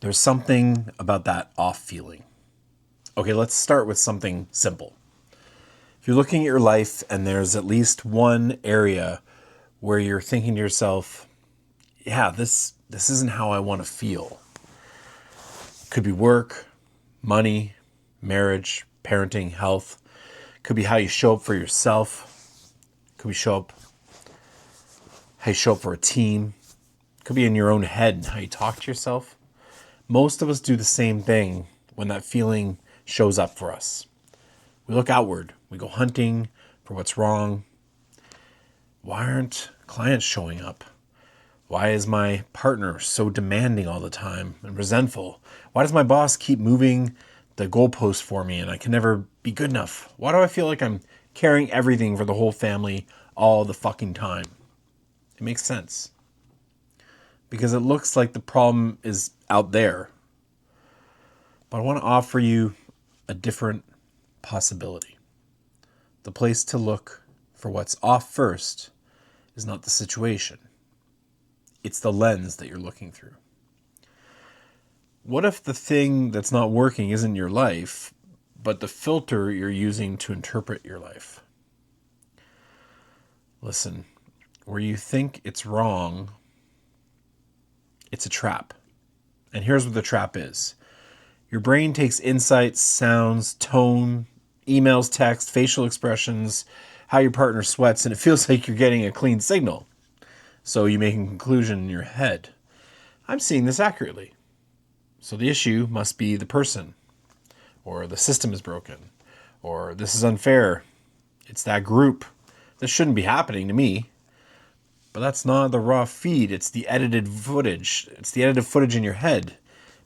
There's something about that off feeling. Okay, let's start with something simple. If you're looking at your life and there's at least one area where you're thinking to yourself, yeah, this isn't how I want to feel. Could be work, money, marriage, parenting, health. Could be how you show up for yourself. Could be how you show up for a team. Could be in your own head and how you talk to yourself. Most of us do the same thing when that feeling shows up for us. We look outward. We go hunting for what's wrong. Why aren't clients showing up? Why is my partner so demanding all the time and resentful? Why does my boss keep moving the goalpost for me and I can never be good enough? Why do I feel like I'm carrying everything for the whole family all the fucking time? It makes sense. Because it looks like the problem is out there. But I want to offer you a different possibility. The place to look for what's off first is not the situation. It's the lens that you're looking through. What if the thing that's not working isn't your life, but the filter you're using to interpret your life? Listen, where you think it's wrong, it's a trap. And here's what the trap is. Your brain takes insights, sounds, tone, emails, text, facial expressions, how your partner sweats, and it feels like you're getting a clean signal. So you make a conclusion in your head. I'm seeing this accurately. So the issue must be the person, or the system is broken, or this is unfair. It's that group. This shouldn't be happening to me. But that's not the raw feed. It's the edited footage. It's the edited footage in your head.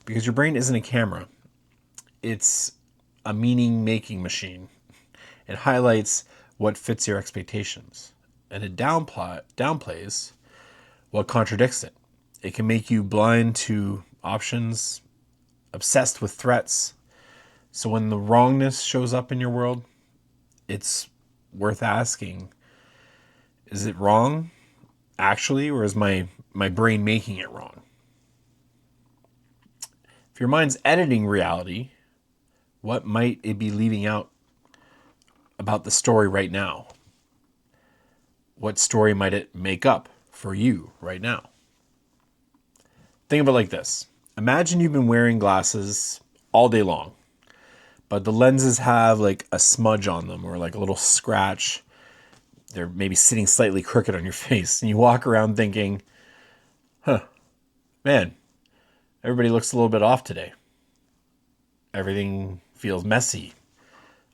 Because your brain isn't a camera. It's a meaning-making machine. It highlights what fits your expectations. And it downplays what contradicts it. It can make you blind to options, obsessed with threats. So when the wrongness shows up in your world, it's worth asking, is it wrong, actually, or is my brain making it wrong? If your mind's editing reality, what might it be leaving out about the story right now? What story might it make up for you right now? Think of it like this. Imagine you've been wearing glasses all day long, but the lenses have like a smudge on them or like a little scratch. They're maybe sitting slightly crooked on your face, and you walk around thinking, man, everybody looks a little bit off today. Everything feels messy.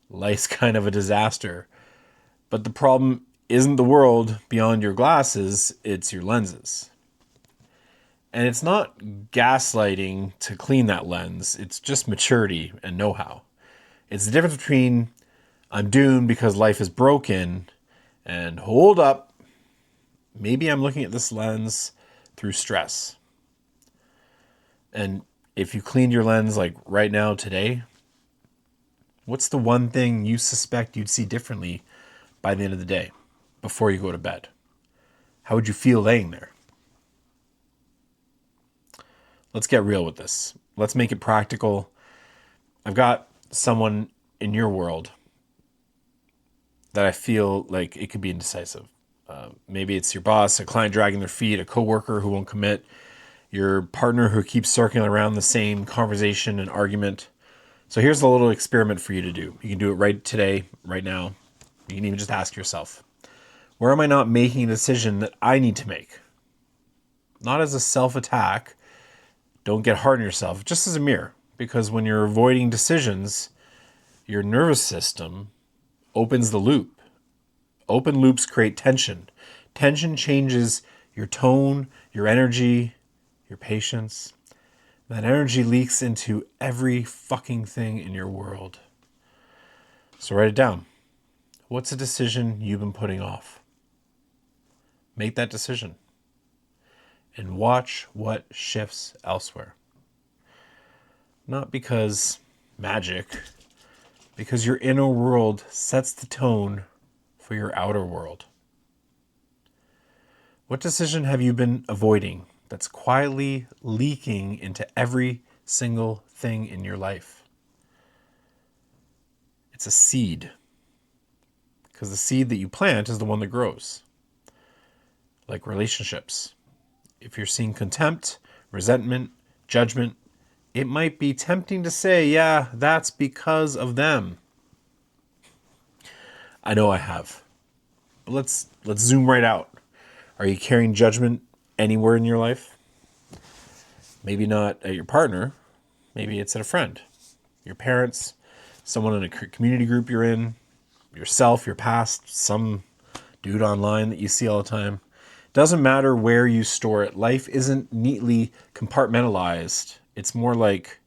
Life's kind of a disaster. But the problem isn't the world beyond your glasses, it's your lenses. And it's not gaslighting to clean that lens, it's just maturity and know-how. It's the difference between I'm doomed because life is broken and hold up, maybe I'm looking at this lens through stress. And if you cleaned your lens like right now today, what's the one thing you suspect you'd see differently by the end of the day before you go to bed? How would you feel laying there? Let's get real with this. Let's make it practical. I've got someone in your world that I feel like it could be indecisive. Maybe it's your boss, a client dragging their feet, a coworker who won't commit, your partner who keeps circling around the same conversation and argument. So here's a little experiment for you to do. You can do it right today, right now. You can even just ask yourself, where am I not making a decision that I need to make? Not as a self-attack. Don't get hard on yourself, just as a mirror. Because when you're avoiding decisions, your nervous system opens the loop. Open loops create tension. Tension changes your tone, your energy, your patience. That energy leaks into every fucking thing in your world. So write it down. What's a decision you've been putting off? Make that decision. And watch what shifts elsewhere. Not because magic, because your inner world sets the tone for your outer world. What decision have you been avoiding that's quietly leaking into every single thing in your life. It's a seed. Because the seed that you plant is the one that grows. Like relationships. If you're seeing contempt, resentment, judgment, it might be tempting to say, yeah, that's because of them. I know I have. But let's zoom right out. Are you carrying judgment anywhere in your life? Maybe not at your partner. Maybe it's at a friend, your parents, someone in a community group you're in, yourself, your past, some dude online that you see all the time. Doesn't matter where you store it. Life isn't neatly compartmentalized. It's more like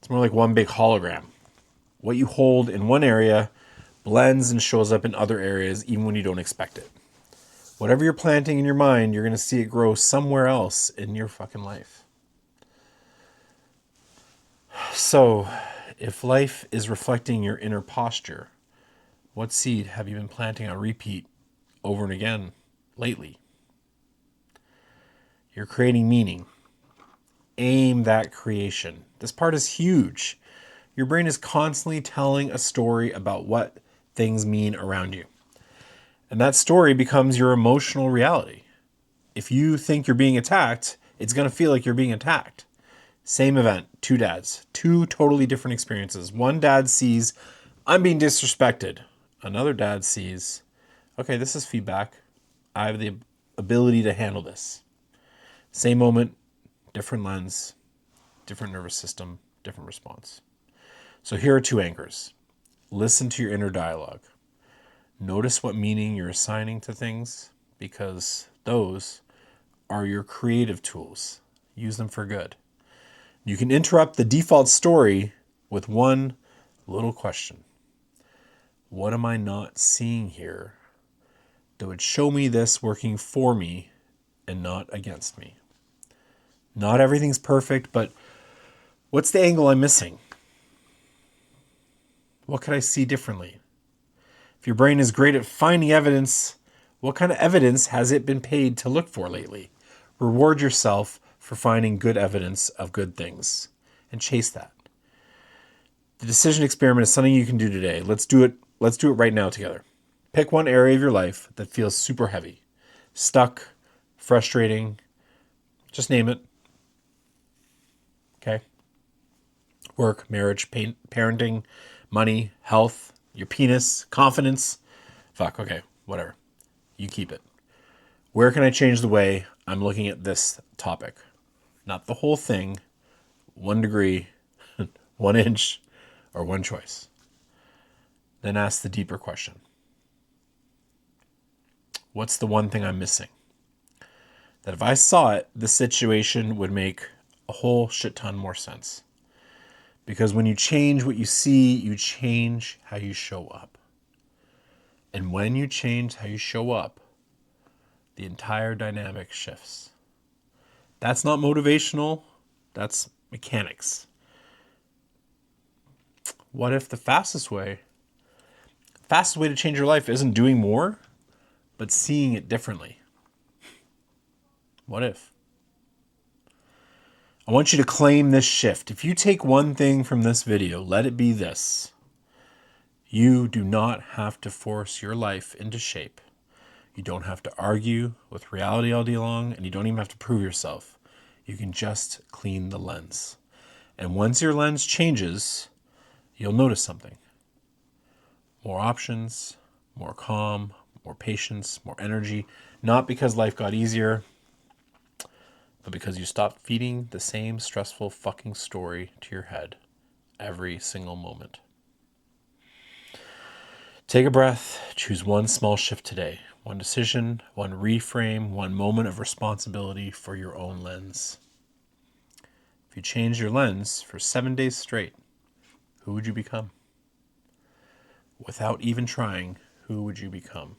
one big hologram. What you hold in one area blends and shows up in other areas even when you don't expect it. Whatever you're planting in your mind, you're going to see it grow somewhere else in your fucking life. So, if life is reflecting your inner posture, what seed have you been planting on repeat over and again lately? You're creating meaning. Aim that creation. This part is huge. Your brain is constantly telling a story about what things mean around you. And that story becomes your emotional reality. If you think you're being attacked, it's going to feel like you're being attacked. Same event, two dads, two totally different experiences. One dad sees, I'm being disrespected. Another dad sees, okay, this is feedback. I have the ability to handle this. Same moment, different lens, different nervous system, different response. So here are two anchors. Listen to your inner dialogue. Notice what meaning you're assigning to things, because those are your creative tools. Use them for good. You can interrupt the default story with one little question. What am I not seeing here that would show me this working for me and not against me? Not everything's perfect, but what's the angle I'm missing? What could I see differently? If your brain is great at finding evidence, what kind of evidence has it been paid to look for lately? Reward yourself for finding good evidence of good things and chase that. The decision experiment is something you can do today. Let's do it right now together. Pick one area of your life that feels super heavy, stuck, frustrating. Just name it. Okay? Work, marriage, parenting, money, health, your penis, confidence. Fuck, okay, whatever. You keep it. Where can I change the way I'm looking at this topic? Not the whole thing, 1 degree, 1 inch, or one choice. Then ask the deeper question. What's the one thing I'm missing? That if I saw it, the situation would make a whole shit ton more sense. Because when you change what you see, you change how you show up. And when you change how you show up, the entire dynamic shifts. That's not motivational, that's mechanics. What if the fastest way to change your life isn't doing more, but seeing it differently? What if? I want you to claim this shift. If you take one thing from this video, let it be this. You do not have to force your life into shape. You don't have to argue with reality all day long, and you don't even have to prove yourself. You can just clean the lens. And once your lens changes, you'll notice something. More options, more calm, more patience, more energy. Not because life got easier, but because you stopped feeding the same stressful fucking story to your head every single moment. Take a breath, choose one small shift today. One decision, one reframe, one moment of responsibility for your own lens. If you change your lens for 7 days straight, who would you become? Without even trying, who would you become?